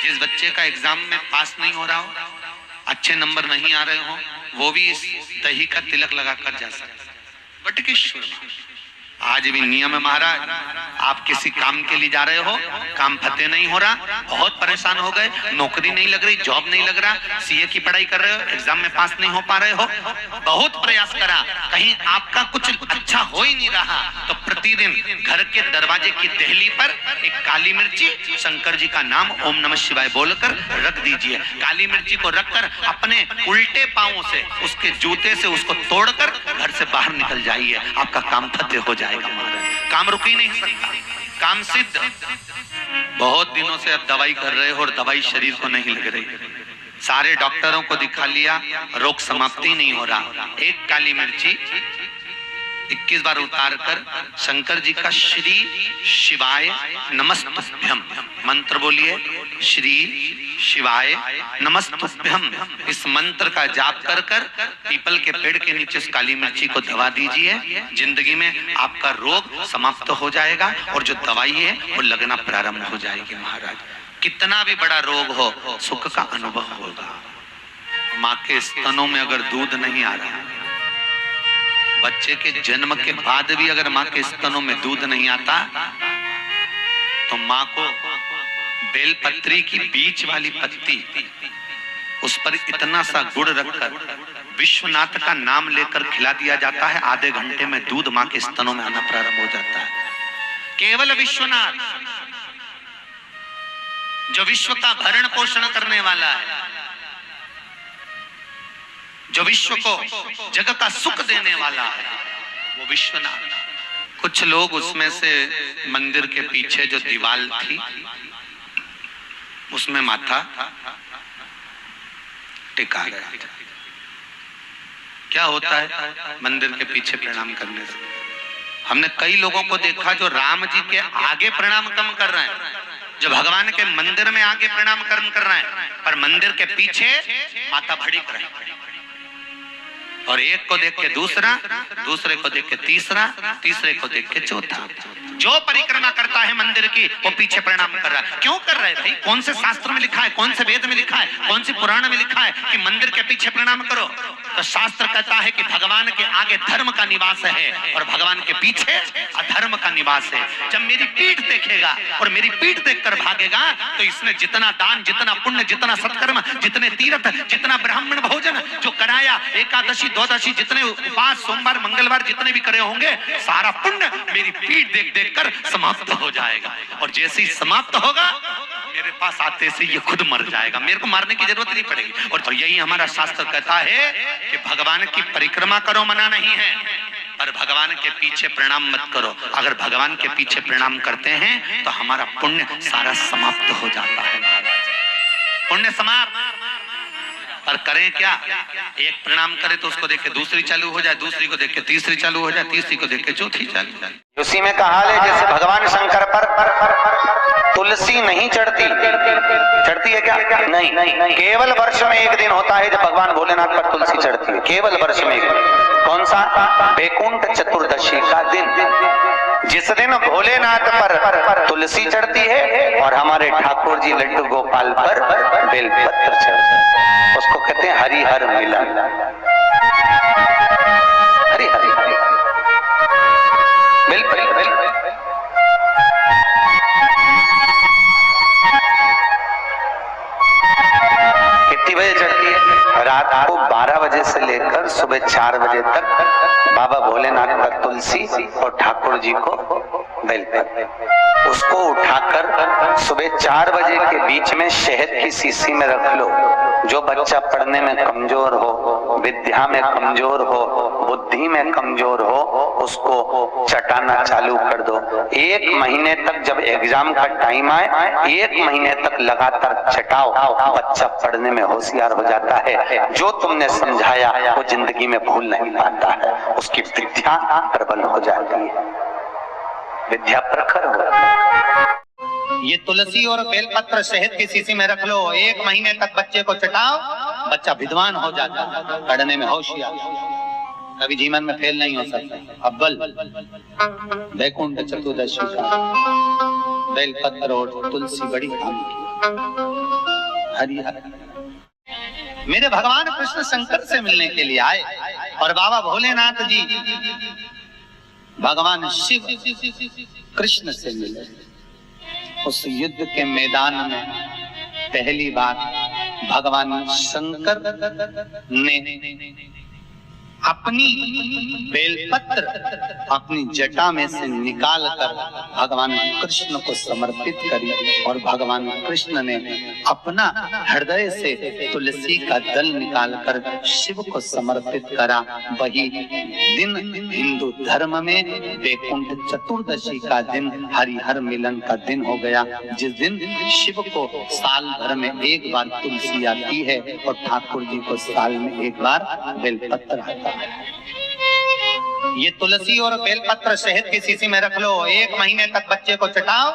जिस बच्चे का एग्जाम में पास नहीं हो रहा हो, अच्छे नंबर नहीं आ रहे हो, वो भी इस दही का तिलक लगाकर जा सकता है। बटकेश्वर आज भी नियम है महाराज, आप किसी काम के लिए जा रहे हो, काम फतेह नहीं हो रहा, बहुत परेशान हो गए, नौकरी नहीं लग रही, जॉब नहीं लग रहा, सीए की पढ़ाई कर रहे हो, एग्जाम में पास नहीं हो पा रहे हो, बहुत प्रयास करा, कहीं आपका कुछ अच्छा हो ही नहीं रहा, तो प्रतिदिन घर के दरवाजे की देहली पर एक काली मिर्ची, शंकर जी का नाम ओम नमः शिवाय बोलकर रख दीजिए। काली मिर्ची को रखकर अपने उल्टे पांवों से, उसके जूते से उसको तोड़कर घर से बाहर निकल जाइए, आपका काम फतेह हो जाए। काम रुक ही नहीं सकता, काम सिद्ध। बहुत दिनों से अब दवाई कर रहे हो और दवाई शरीर को नहीं लग रही, सारे डॉक्टरों को दिखा लिया, रोग समाप्ति नहीं हो रहा। एक काली मिर्ची 21 बार उतार कर शंकर जी का श्री शिवाय नमस्तुभ्यम मंत्र बोलिए। श्री शिवाय नमस्तुभ्यम इस मंत्र का जाप कर कर पीपल के पेड़ के नीचे उस काली मिर्ची को दबा दीजिए। जिंदगी में आपका रोग समाप्त हो जाएगा और जो दवाई है वो लगना प्रारंभ हो जाएगी। महाराज कितना भी बड़ा रोग हो सुख का अनुभव होगा। माँ के स्तनों में अगर दूध नहीं आ रहा, बच्चे के जन्म के बाद भी अगर माँ के स्तनों में दूध नहीं आता, तो माँ को बेलपत्री की बीच वाली पत्ती उस पर इतना सा गुड़ रखकर विश्वनाथ का नाम लेकर खिला दिया जाता है। आधे घंटे में दूध माँ के स्तनों में आना प्रारंभ हो जाता है। केवल विश्वनाथ जो विश्व का भरण पोषण करने वाला है, जो विश्व को जगत का सुख देने वाला है, वो विश्वनाथ। कुछ लोग उसमें से मंदिर के पीछे जो दीवार थी उसमें माथा टिका रहे। क्या होता है मंदिर के पीछे प्रणाम करने से? हमने कई लोगों को देखा जो राम जी के आगे प्रणाम कम कर रहे हैं, जो भगवान के मंदिर में आगे प्रणाम कम कर रहे हैं, पर मंदिर के पीछे माथा भड़क रहे हैं। और एक को देख के दूसरा, दूसरे को देख के तीसरा, तीसरे को देख के चौथा। जो परिक्रमा करता है मंदिर की वो पीछे प्रणाम कर रहा है। क्यों कर रहे भाई? कौन से शास्त्र में लिखा है, कौन से वेद में लिखा है, कौन सी पुराण में लिखा है कि मंदिर के पीछे प्रणाम करो? तो शास्त्र कहता है कि भगवान के आगे धर्म का निवास है और भगवान के पीछे अधर्म का निवास है। जब मेरी पीठ देखेगा और मेरी पीठ देखकर भागेगा तो इसने जितना दान, जितना पुण्य, जितना सत्कर्म, जितने तीर्थ, जितना ब्राह्मण भोजन जो कराया, एकादशी द्वादशी जितने उपास, सोमवार मंगलवार जितने भी करे होंगे, सारा पुण्य मेरी पीठ देख देख कर समाप्त हो जाएगा। और जैसे ही समाप्त होगा मेरे पास आते से ये खुद मर जाएगा, मेरे को मारने की जरूरत नहीं पड़ेगी। और यही हमारा शास्त्र कहता है कि भगवान की परिक्रमा करो, मना नहीं है, पर भगवान के पीछे प्रणाम मत करो। अगर भगवान के पीछे प्रणाम करते हैं तो हमारा पुण्य सारा समाप्त हो जाता है। पुण्य समाप्त। पर करें क्या? एक प्रणाम करे तो उसको देख के दूसरी चालू हो जाए, दूसरी को देख के तीसरी चालू हो जाए, तीसरी को देख के चौथी चालू हो जाए। उसी में कहा है जैसे भगवान शंकर पर तुलसी नहीं चढ़ती, चढ़ती है क्या? नहीं। केवल वर्ष में एक दिन होता है जब भगवान भोलेनाथ पर तुलसी चढ़ती है, केवल वर्ष में एक दिन। कौन सा? बैकुंठ चतुर्दशी का दिन, जिस दिन भोलेनाथ पर तुलसी चढ़ती है और हमारे ठाकुर जी लड्डू गोपाल पर बेलपत्र चढ़ती है। उसको कहते हैं हरिहर मिलन। हरिहर कितनी बजे चढ़ती है? रात को 12 बजे से लेकर सुबह 4 बजे तक बाबा भोलेनाथ का तुलसी और ठाकुर जी को बेलपत्र, उसको उठाकर सुबह 4 बजे के बीच में शहद की शीशी में रख लो। जो बच्चा पढ़ने में कमजोर हो, विद्या में कमजोर हो, बुद्धि में कमजोर हो, उसको चटाना चालू कर दो। 1 महीने तक, जब एग्जाम का टाइम आए, 1 महीने तक लगातार चटाओ, बच्चा पढ़ने में होशियार हो जाता है। जो तुमने समझाया वो जिंदगी में भूल नहीं पाता है, उसकी विद्या प्रबल हो जाती है, विद्या प्रखर हो। ये तुलसी और बेलपत्र शहद की शीशी में रख लो, 1 महीने तक बच्चे को चटाओ, बच्चा विद्वान हो जाता है, पढ़ने में होशियार, कभी जीवन में फेल नहीं हो सकता। अव्वल बैकुंठ चतुर्दशी का बेलपत्र और तुलसी बड़ी काम की। हरिहर मेरे भगवान कृष्ण शंकर से मिलने के लिए आए और बाबा भोलेनाथ जी भगवान शिव कृष्ण से मिले। उस युद्ध के मैदान में पहली बार भगवान शंकर ने अपनी बेलपत्र अपनी जटा में से निकालकर भगवान कृष्ण को समर्पित करी और भगवान कृष्ण ने अपना हृदय से तुलसी का दल निकालकर शिव को समर्पित करा। वही दिन हिंदू धर्म में बैकुंठ चतुर्दशी का दिन, हरिहर मिलन का दिन हो गया, जिस दिन शिव को साल भर में एक बार तुलसी आती है और ठाकुर जी को साल में एक बार बेलपत्र आता है। ये तुलसी और बेलपत्र शहद की शीशी में रख लो, 1 महीने तक बच्चे को चटाओ,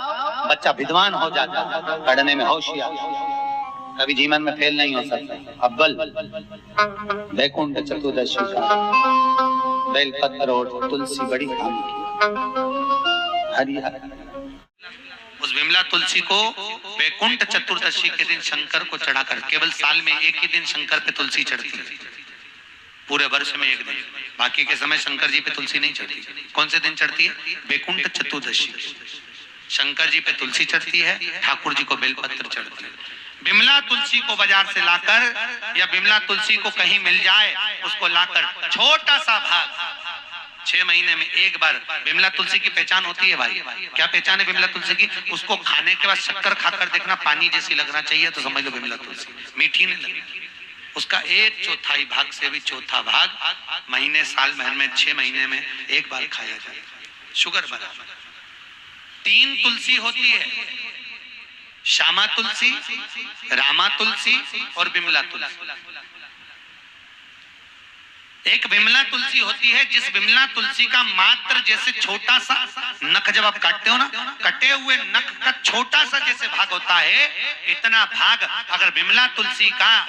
बच्चा विद्वान हो जाता है, पढ़ने में होशियार, कभी जीवन में फेल नहीं हो सकता। अव्वल वैकुंठ चतुर्दशी का बेलपत्र और तुलसी बड़ी काम की। हरि हरि। उस विमला तुलसी को वैकुंठ चतुर्दशी के दिन शंकर को चढ़ाकर, केवल साल में एक ही दिन शंकर पे तुलसी चढ़ती है, पूरे वर्ष में एक दिन, बाकी के समय शंकर जी पे तुलसी नहीं चढ़ती। कौन से दिन चढ़ती है? वैकुंठ चतुर्दशी। शंकर जी पे तुलसी चढ़ती है, ठाकुर जी को बेलपत्र चढ़ती है। विमला तुलसी को बाजार से लाकर, या विमला तुलसी को कहीं मिल जाए उसको लाकर छोटा सा भाग 6 महीने में एक बार। विमला तुलसी की पहचान होती है भाई, क्या पहचान है विमला तुलसी की? उसको खाने के बाद शक्कर खाकर देखना, पानी जैसी लगना चाहिए तो समझ लो विमला तुलसी, मीठी नहीं लगेगी। उसका 1/4 भाग से भी चौथा भाग महीने साल भर में 6 महीने में एक बार खाया जाए, शुगर बराबर। 3 तुलसी होती है, श्यामा तुलसी, रामा तुलसी और विमला तुलसी। एक विमला तुलसी होती है, जिस विमला तुलसी का मात्र जैसे छोटा सा नख, जब आप काटते हो ना, कटे हुए नख का छोटा सा जैसे भाग होता है, इतना भाग अगर विमला तुलसी का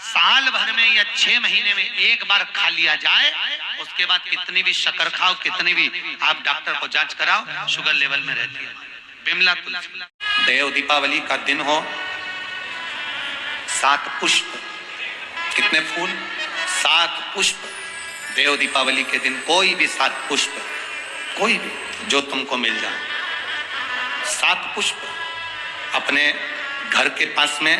साल भर में या 6 महीने में एक बार खा लिया जाए, उसके बाद कितनी भी शक्कर खाओ, कितनी भी आप डॉक्टर को जांच कराओ, शुगर लेवल में रहती है विमला तुलसी। देव दीपावली का दिन हो, 7 पुष्प, कितने फूल? 7 पुष्प। देव दीपावली के दिन कोई भी 7 पुष्प, कोई भी जो तुमको मिल जाए, 7 पुष्प अपने घर के पास में,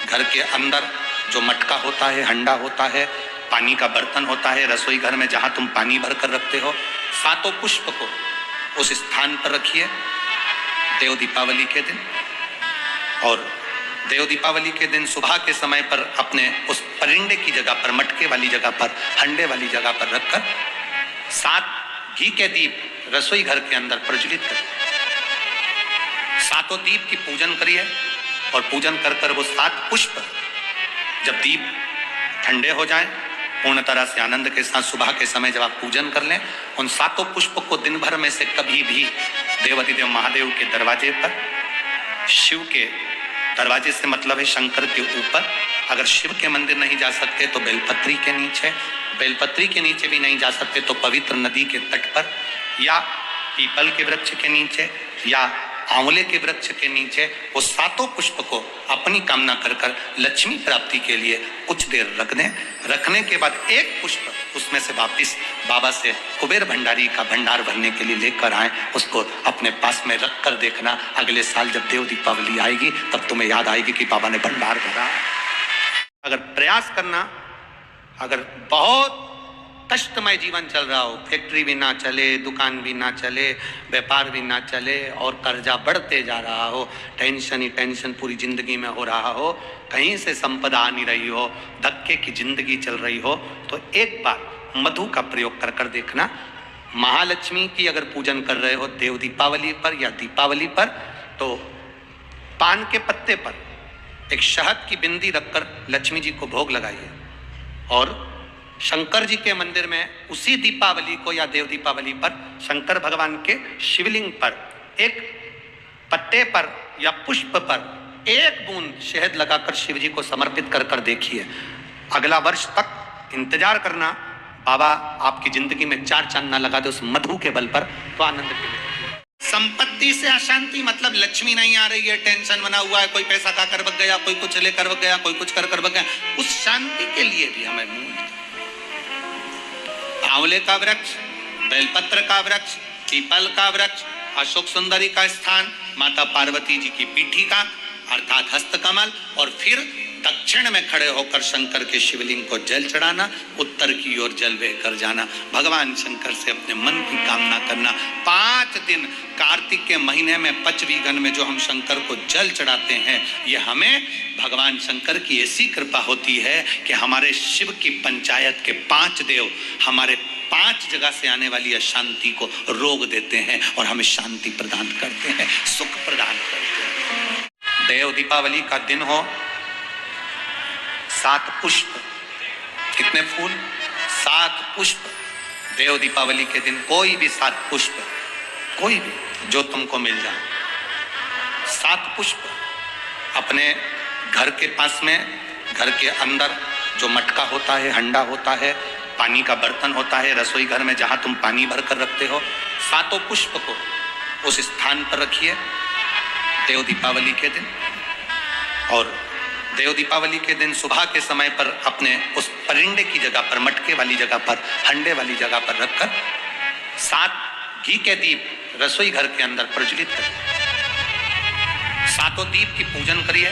घर के अंदर जो मटका होता है, हंडा होता है, पानी का बर्तन होता है, रसोई घर में जहां तुम पानी भर कर रखते हो, 7 पुष्प को उस स्थान पर रखिए देव दीपावली के दिन। और देव दीपावली के दिन सुबह के समय पर अपने उस परिंडे की जगह पर, मटके वाली जगह पर, हंडे वाली जगह पर रखकर 7 घी के दीप रसोई घर के अंदर प्रज्वलित करिए। 7 दीप की पूजन करिए और पूजन कर कर वो 7 पुष्प जब दीप ठंडे हो जाएं, पूर्ण तरह से आनंद के साथ सुबह के समय जब आप पूजन कर लें, उन 7 पुष्प को दिन भर में से कभी भी देवाधिदेव महादेव के दरवाजे पर, शिव के दरवाजे से मतलब है शंकर के ऊपर, अगर शिव के मंदिर नहीं जा सकते तो बेलपत्री के नीचे, बेलपत्री के नीचे भी नहीं जा सकते तो पवित्र नदी के तट पर, या पीपल के वृक्ष के नीचे, या आंवले के वृक्ष के नीचे, वो 7 पुष्प को अपनी कामना कर कर लक्ष्मी प्राप्ति के लिए कुछ देर रख दें। रखने के बाद एक पुष्प उसमें से वापिस बाबा से कुबेर भंडारी का भंडार भरने के लिए लेकर आए, उसको अपने पास में रख कर देखना, अगले साल जब देव दीपावली आएगी तब तुम्हें याद आएगी कि बाबा ने भंडार भरा। अगर प्रयास करना, अगर बहुत कष्टमय जीवन चल रहा हो, फैक्ट्री भी ना चले, दुकान भी ना चले, व्यापार भी ना चले और कर्जा बढ़ते जा रहा हो, टेंशन ही टेंशन पूरी जिंदगी में हो रहा हो, कहीं से संपदा आ नहीं रही हो, धक्के की जिंदगी चल रही हो, तो एक बार मधु का प्रयोग कर कर देखना। महालक्ष्मी की अगर पूजन कर रहे हो देव दीपावली पर या दीपावली पर, तो पान के पत्ते पर एक शहद की बिंदी रखकर लक्ष्मी जी को भोग लगाइए, और शंकर जी के मंदिर में उसी दीपावली को या देव दीपावली पर शंकर भगवान के शिवलिंग पर एक पत्ते पर या पुष्प पर 1 बूंद शहद लगाकर शिव जी को समर्पित कर कर देखिए। अगला वर्ष तक इंतजार करना, बाबा आपकी जिंदगी में 4 चांद ना लगा दे उस मधु के बल पर, तो आनंद के लिए। संपत्ति से अशांति मतलब लक्ष्मी नहीं आ रही है, टेंशन बना हुआ है, कोई पैसा खा कर बग गया, कोई कुछ लेकर बग गया, कोई कुछ कर कर बग गया, उस शांति के लिए भी हमें आंवले का वृक्ष, बेलपत्र का वृक्ष, पीपल का वृक्ष, अशोक सुंदरी का स्थान, माता पार्वती जी की पीठी का अर्थात हस्तकमल, और फिर दक्षिण में खड़े होकर शंकर के शिवलिंग को जल चढ़ाना, उत्तर की ओर जल बहकर जाना, भगवान शंकर से अपने मन की कामना करना। 5 दिन कार्तिक के महीने में पचवीगन में जो हम शंकर को जल चढ़ाते हैं, ये हमें भगवान शंकर की ऐसी कृपा होती है कि हमारे शिव की पंचायत के 5 देव हमारे 5 जगह से आने वाली अशांति को रोक देते हैं और हमें शांति प्रदान करते हैं, सुख प्रदान करते हैं। देव दीपावली का दिन हो, 7 पुष्प, कितने फूल? 7 पुष्प देव दीपावली के दिन कोई भी 7 पुष्प, कोई भी जो तुमको मिल जाए, 7 पुष्प अपने घर के पास में, घर के अंदर जो मटका होता है, हंडा होता है, पानी का बर्तन होता है, रसोई घर में जहां तुम पानी भर कर रखते हो, 7 पुष्प को उस स्थान पर रखिए देव दीपावली के दिन। और देव दीपावली के दिन सुबह के समय पर अपने उस परिंडे की जगह पर, मटके वाली जगह पर, हंडे वाली जगह पर रखकर 7 घी के दीप रसोई घर के अंदर प्रज्वलित करिए। 7 दीप की पूजन करिए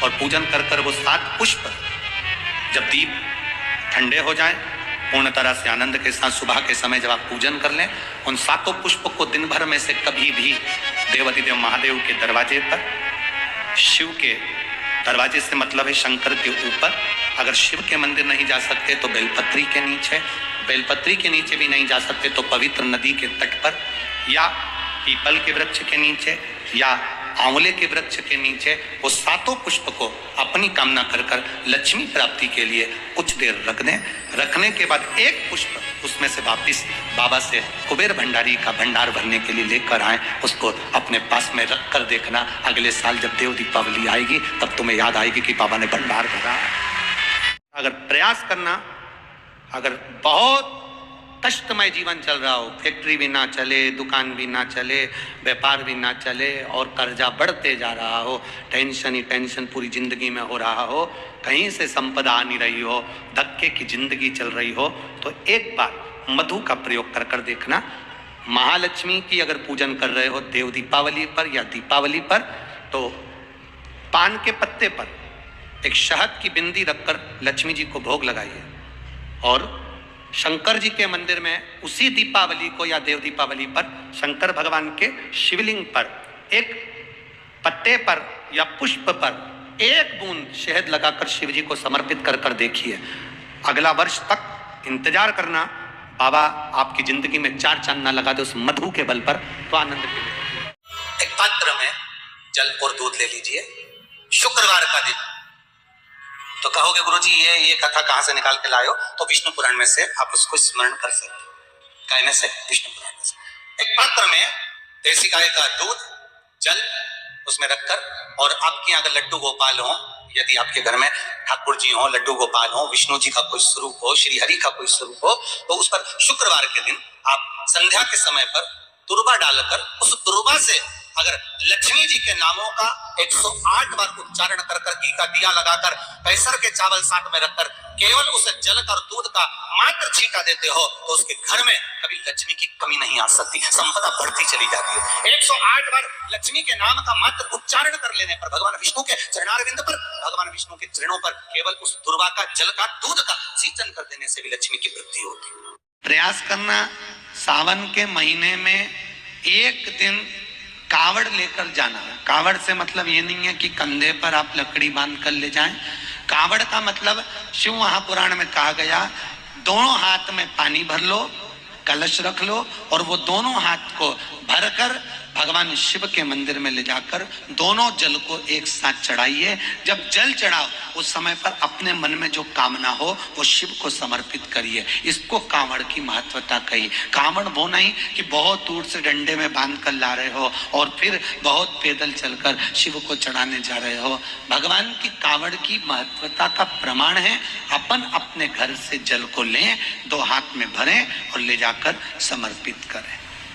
और पूजन कर कर वो 7 पुष्प जब दीप ठंडे हो जाएं, पूर्ण तरह से आनंद के साथ सुबह के समय जब आप पूजन कर लें, उन 7 पुष्प को दिन भर में से कभी भी देवाधिदेव महादेव के दरवाजे पर, शिव के दरवाजे से मतलब है शंकर के ऊपर, अगर शिव के मंदिर नहीं जा सकते तो बेलपत्री के नीचे, बेलपत्री के नीचे भी नहीं जा सकते तो पवित्र नदी के तट पर, या पीपल के वृक्ष के नीचे, या आंवले के वृक्ष के नीचे वो 7 पुष्प को अपनी कामना कर कर लक्ष्मी प्राप्ति के लिए कुछ देर रख दें। रखने के बाद एक पुष्प उसमें से वापिस बाबा से कुबेर भंडारी का भंडार भरने के लिए लेकर आए, उसको अपने पास में रख कर देखना, अगले साल जब देव दीपावली आएगी तब तुम्हें याद आएगी कि बाबा ने भंडार भरा। अगर प्रयास करना, अगर बहुत कष्टमय जीवन चल रहा हो, फैक्ट्री भी ना चले, दुकान भी ना चले, व्यापार भी ना चले और कर्जा बढ़ते जा रहा हो, टेंशन ही टेंशन पूरी जिंदगी में हो रहा हो, कहीं से संपदा आ नहीं रही हो, धक्के की जिंदगी चल रही हो, तो एक बार मधु का प्रयोग कर कर देखना। महालक्ष्मी की अगर पूजन कर रहे हो देव दीपावली पर या दीपावली पर, तो पान के पत्ते पर एक शहद की बिंदी रखकर लक्ष्मी जी को भोग लगाइए और शंकर जी के मंदिर में उसी दीपावली को या देव दीपावली पर शंकर भगवान के शिवलिंग पर एक पत्ते पर या पुष्प पर एक बूंद शहद लगाकर शिव जी को समर्पित कर कर देखिए। अगला वर्ष तक इंतजार करना, बाबा आपकी जिंदगी में 4 चांद ना लगा दे उस मधु के बल पर, तो आनंद के लिए। एक पात्र में जल और दूध ले लीजिए। शुक्रवार का दिन, तो कहोगे गुरुजी ये कथा कहां से निकाल के लाए हो, तो विष्णु पुराण में से आप उसको स्मरण कर सकते हो। काय में से? विष्णु पुराण में से। एक पात्र में देसी गाय का दूध, जल उसमें रखकर, और आपके यहाँ अगर लड्डू गोपाल हो, यदि आपके घर में ठाकुर जी हो, लड्डू गोपाल हो, विष्णु जी का कोई स्वरूप हो, श्री हरि का कोई स्वरूप हो, तो उस पर शुक्रवार के दिन आप संध्या के समय पर दुर्बा डालकर उस दुर्बा से अगर लक्ष्मी जी के नामों का 108 बार उच्चारण कर कर, घी का दिया लगाकर, कैसर के चावल साथ में रखकर केवल उस जल का और दूध का मात्र छींटा देते हो, तो उसके घर में कभी लक्ष्मी की कमी नहीं आ सकती, संपदा बढ़ती चली जाती है। 108 बार लक्ष्मी के नाम का मात्र उच्चारण कर लेने पर भगवान विष्णु के चरणारविंद पर, भगवान विष्णु के चरणों पर केवल उस दुर्वा का, जल का, दूध का सिंचन कर देने से भी लक्ष्मी की वृद्धि होती है। प्रयास करना, सावन के महीने में एक दिन कावड़ लेकर जाना। कावड़ से मतलब ये नहीं है कि कंधे पर आप लकड़ी बांध कर ले जाएं। कावड़ का मतलब शिव महापुराण में कहा गया, दोनों हाथ में पानी भर लो, कलश रख लो और वो दोनों हाथ को भरकर भगवान शिव के मंदिर में ले जाकर दोनों जल को एक साथ चढ़ाइए। जब जल चढ़ाओ उस समय पर अपने मन में जो कामना हो वो शिव को समर्पित करिए। इसको कांवड़ की महत्वता कही। कांवड़ वो नहीं कि बहुत दूर से डंडे में बांध कर ला रहे हो और फिर बहुत पैदल चलकर शिव को चढ़ाने जा रहे हो। भगवान की कांवड़ की महत्वता का प्रमाण है, अपन अपने घर से जल को लें, 2 हाथ में भरें और ले जाकर समर्पित करें।